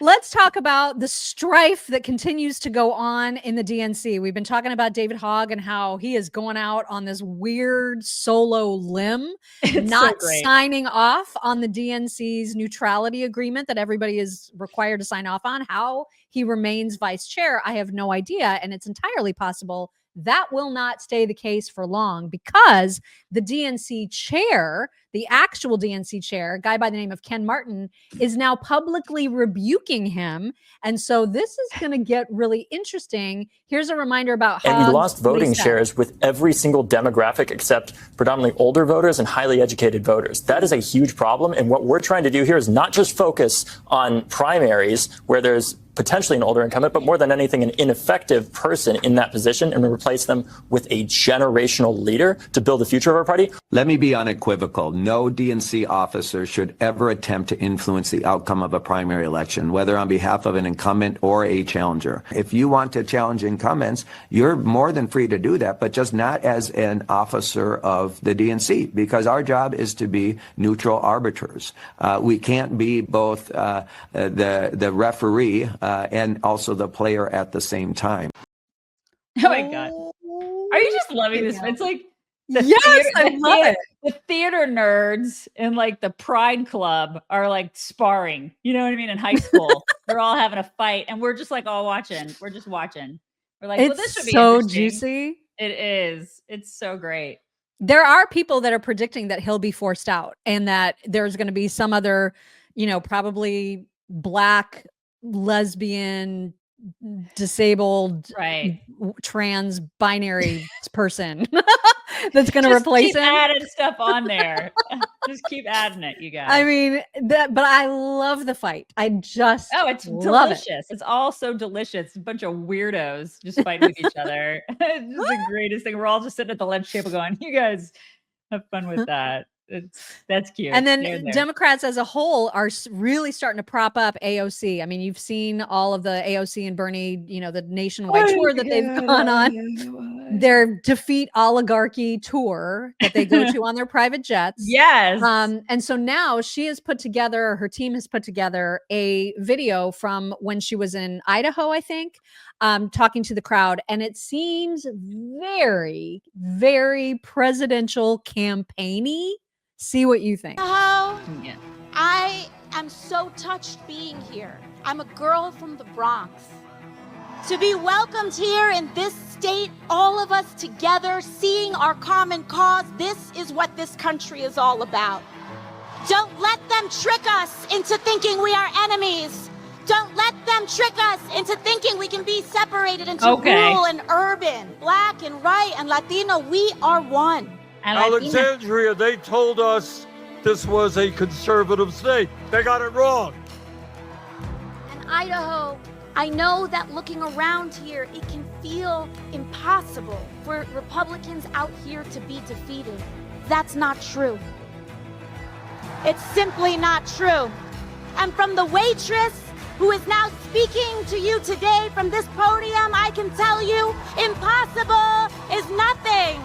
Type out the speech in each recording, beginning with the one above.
Let's talk about the strife that continues to go on in the DNC. We've been talking about David Hogg and how he is going out on this weird solo limb, not signing off on the DNC's neutrality agreement that everybody is required to sign off on. How he remains vice chair, I have no idea. And it's entirely possible that will not stay the case for long, because the DNC chair, the actual DNC chair, a guy by the name of Ken Martin, is now publicly rebuking him. And so this is going to get really interesting. Here's a reminder about how he lost voting shares with every single demographic except predominantly older voters and highly educated voters. That is a huge problem. And what we're trying to do here is not just focus on primaries where there's potentially an older incumbent, but more than anything, an ineffective person in that position, and replace them with a generational leader to build the future of our party. Let me be unequivocal. No DNC officer should ever attempt to influence the outcome of a primary election, whether on behalf of an incumbent or a challenger. If you want to challenge incumbents, you're more than free to do that, but just not as an officer of the DNC, because our job is to be neutral arbiters. We can't be both the referee and also the player at the same time. Oh my God. Are you just loving this? It's like I love it. The theater nerds in like the Pride Club are like sparring. You know what I mean? In high school, they're all having a fight, and we're just like all watching. We're just watching. We're like, well, this should be so juicy. It is. It's so great. There are people that are predicting that he'll be forced out, and that there's going to be some other, probably Black, lesbian, disabled, trans, binary person that's going to replace him. Adding stuff on there. Just keep adding it, you guys. I mean, but I love the fight. It's delicious. It's all so delicious. A bunch of weirdos just fighting with each other. It's just the greatest thing. We're all just sitting at the lunch table going, you guys have fun with that. That's cute. And then Democrats as a whole are really starting to prop up AOC. I mean, you've seen all of the AOC and Bernie, the nationwide tour that they've gone on. Their defeat oligarchy tour that they go to on their private jets. Yes. And so now her team has put together a video from when she was in Idaho, I think, talking to the crowd. And it seems very, very presidential campaigny. See what you think. Yeah. I am so touched being here. I'm a girl from the Bronx. To be welcomed here in this state, all of us together, seeing our common cause, this is what this country is all about. Don't let them trick us into thinking we are enemies. Don't let them trick us into thinking we can be separated into rural and urban, Black and white and Latino. We are one. Alexandria, they told us this was a conservative state. They got it wrong. And Idaho, I know that looking around here, it can feel impossible for Republicans out here to be defeated. That's not true. It's simply not true. And from the waitress who is now speaking to you today from this podium, I can tell you, impossible is nothing.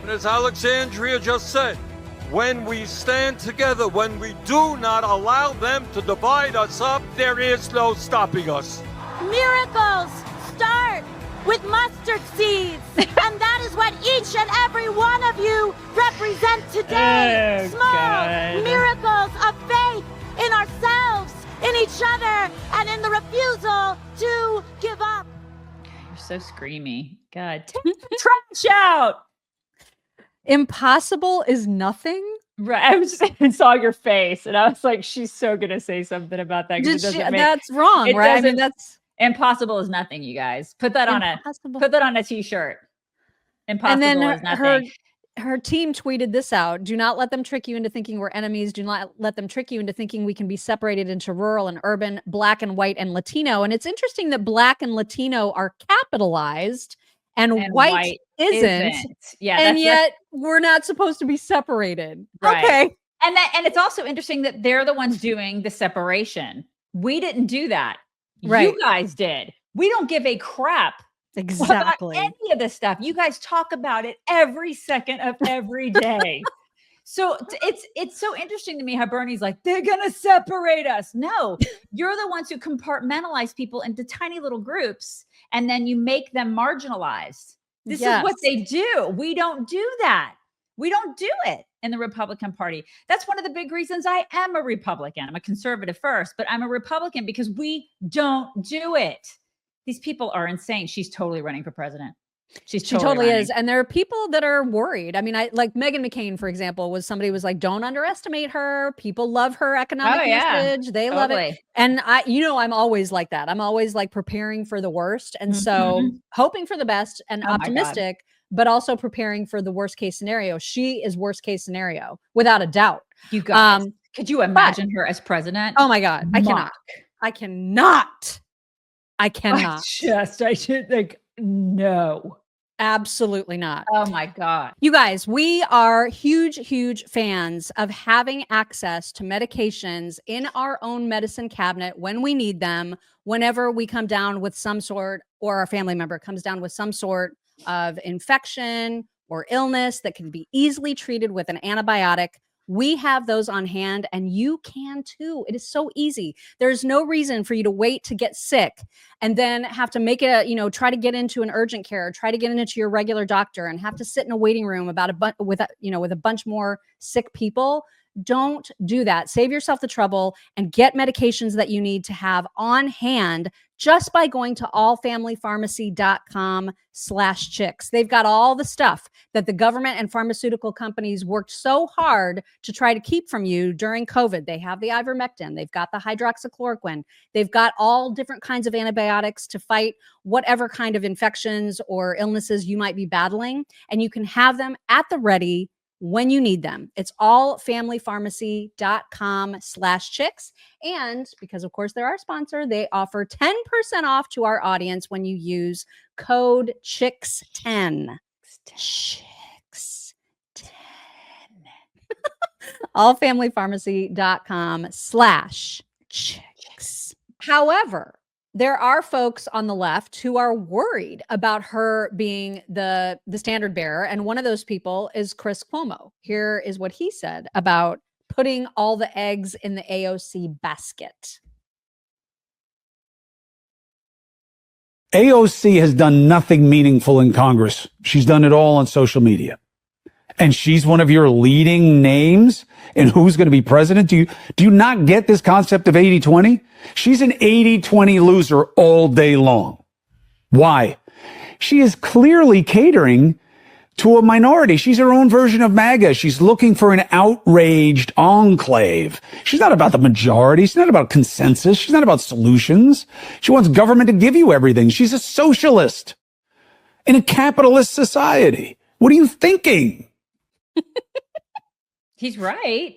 And as Alexandria just said, when we stand together, when we do not allow them to divide us up, there is no stopping us. Miracles start with mustard seeds. And that is what each and every one of you represent today. Small miracles of faith in ourselves, in each other, and in the refusal to give up. You're so screamy. God, take the trash out. Impossible is nothing. Right. I saw your face and I was like, she's so going to say something about that. That's wrong, right? I mean, that's impossible is nothing, you guys. Put that on a t-shirt. Impossible and then is nothing. Her team tweeted this out. Do not let them trick you into thinking we're enemies. Do not let them trick you into thinking we can be separated into rural and urban, Black and white and Latino. And it's interesting that Black and Latino are capitalized and white isn't. Yeah, and yet we're not supposed to be separated. Right. Okay. And it's also interesting that they're the ones doing the separation. We didn't do that. Right. You guys did. We don't give a crap exactly about any of this stuff. You guys talk about it every second of every day. So it's so interesting to me how Bernie's like, they're going to separate us. No, you're the ones who compartmentalize people into tiny little groups, and then you make them marginalized. This is what they do. We don't do that. We don't do it in the Republican Party. That's one of the big reasons I am a Republican. I'm a conservative first, but I'm a Republican because we don't do it. These people are insane. She's totally running for president. She totally is. And there are people that are worried. I mean, like Meghan McCain, for example, somebody was like, don't underestimate her. People love her economic message. They love it. And I'm always like that. I'm always like preparing for the worst. And so hoping for the best and optimistic, but also preparing for the worst case scenario. She is worst case scenario without a doubt. You guys, could you imagine her as president? Oh my God. I cannot. I should think, no. Absolutely not. Oh my God. You guys, we are huge fans of having access to medications in our own medicine cabinet when we need them, whenever we come down with some sort, or our family member comes down with some sort of infection or illness that can be easily treated with an antibiotic. We have those on hand, and you can too. It is so easy. There's no reason for you to wait to get sick and then have to make try to get into an urgent care, try to get into your regular doctor, and have to sit in a waiting room with a bunch more sick people. Don't do that. Save yourself the trouble and get medications that you need to have on hand just by going to allfamilypharmacy.com/chicks. They've got all the stuff that the government and pharmaceutical companies worked so hard to try to keep from you during COVID. They have the ivermectin. They've got the hydroxychloroquine. They've got all different kinds of antibiotics to fight whatever kind of infections or illnesses you might be battling. And you can have them at the ready when you need them. It's allfamilypharmacy.com/chicks. And because of course they're our sponsor, they offer 10% off to our audience when you use code CHICKS10. CHICKS10. allfamilypharmacy.com/chicks. However, there are folks on the left who are worried about her being the standard bearer. And one of those people is Chris Cuomo. Here is what he said about putting all the eggs in the AOC basket. AOC has done nothing meaningful in Congress. She's done it all on social media. And she's one of your leading names in who's going to be president. Do you not get this concept of 80-20? She's an 80-20 loser all day long. Why? She is clearly catering to a minority. She's her own version of MAGA. She's looking for an outraged enclave. She's not about the majority. She's not about consensus. She's not about solutions. She wants government to give you everything. She's a socialist in a capitalist society. What are you thinking? He's right.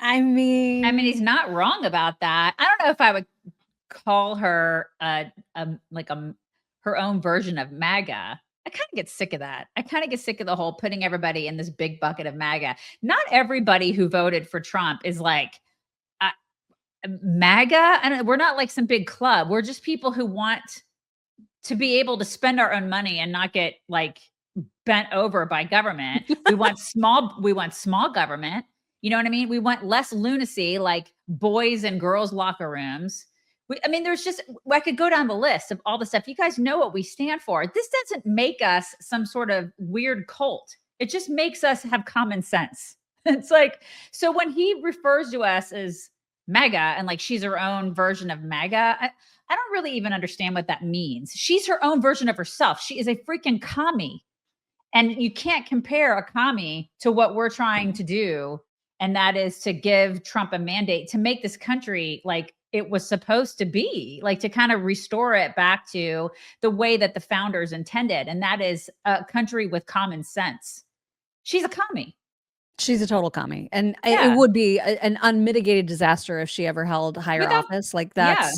I mean, he's not wrong about that. I don't know if I would call her her own version of MAGA. I kind of get sick of that. I kind of get sick of the whole putting everybody in this big bucket of MAGA. Not everybody who voted for Trump is like MAGA. And we're not like some big club. We're just people who want to be able to spend our own money and not get like bent over by government. We want small government. You know what I mean? We want less lunacy, like boys and girls locker rooms. I could go down the list of all the stuff. You guys know what we stand for. This doesn't make us some sort of weird cult. It just makes us have common sense. It's like, so when he refers to us as MAGA and like she's her own version of MAGA, I don't really even understand what that means. She's her own version of herself. She is a freaking commie. And you can't compare a commie to what we're trying to do. And that is to give Trump a mandate to make this country like it was supposed to be, like to kind of restore it back to the way that the founders intended. And that is a country with common sense. She's a commie. She's a total commie. And it would be an unmitigated disaster if she ever held higher office. Like that's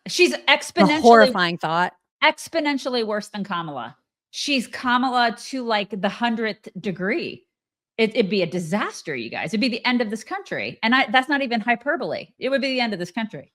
she's exponentially a horrifying thought. Exponentially worse than Kamala. She's Kamala to like the 100th degree. It'd be a disaster, you guys. It'd be the end of this country. And that's not even hyperbole. It would be the end of this country.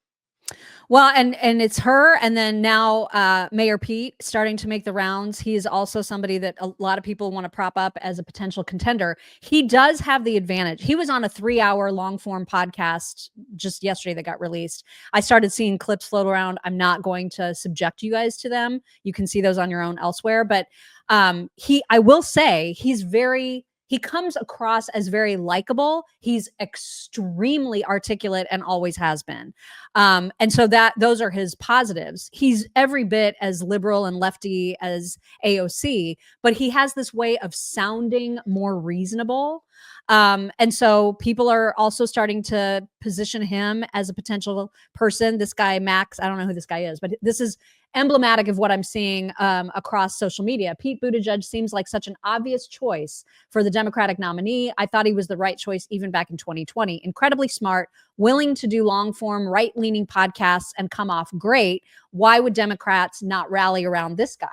Well, and it's her, and then now Mayor Pete starting to make the rounds. He is also somebody that a lot of people want to prop up as a potential contender. He does have the advantage. He was on a 3-hour long form podcast just yesterday that got released. I started seeing clips float around. I'm not going to subject you guys to them. You can see those on your own elsewhere. But I will say he comes across as very likable. He's extremely articulate and always has been. And so those are his positives. He's every bit as liberal and lefty as AOC, but he has this way of sounding more reasonable. And so people are also starting to position him as a potential person. This guy, Max, I don't know who this guy is, but this is emblematic of what I'm seeing across social media. Pete Buttigieg seems like such an obvious choice for the Democratic nominee. I thought he was the right choice even back in 2020. Incredibly smart, willing to do long form, right leaning podcasts and come off great. Why would Democrats not rally around this guy?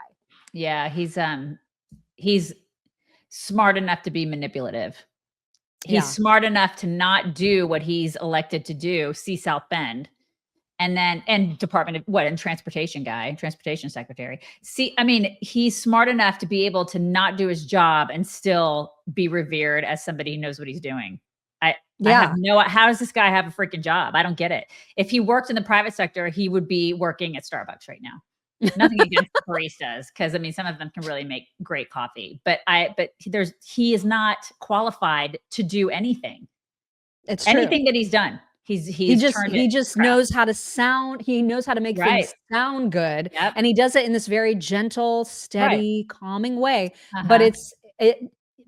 Yeah, he's smart enough to be manipulative. He's smart enough to not do what he's elected to do, see South Bend. And Department of and transportation secretary. He's smart enough to be able to not do his job and still be revered as somebody who knows what he's doing. I have how does this guy have a freaking job? I don't get it. If he worked in the private sector, he would be working at Starbucks right now. Nothing against the baristas, because some of them can really make great coffee, but he is not qualified to do anything. It's true. Anything that he's done. He just knows how to sound. He knows how to make things sound good. Yep. And he does it in this very gentle, steady, calming way. But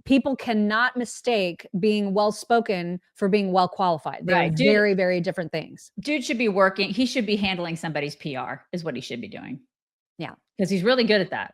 people cannot mistake being well-spoken for being well-qualified. They're very, very different things. Dude should be working. He should be handling somebody's PR is what he should be doing. Yeah. Because he's really good at that.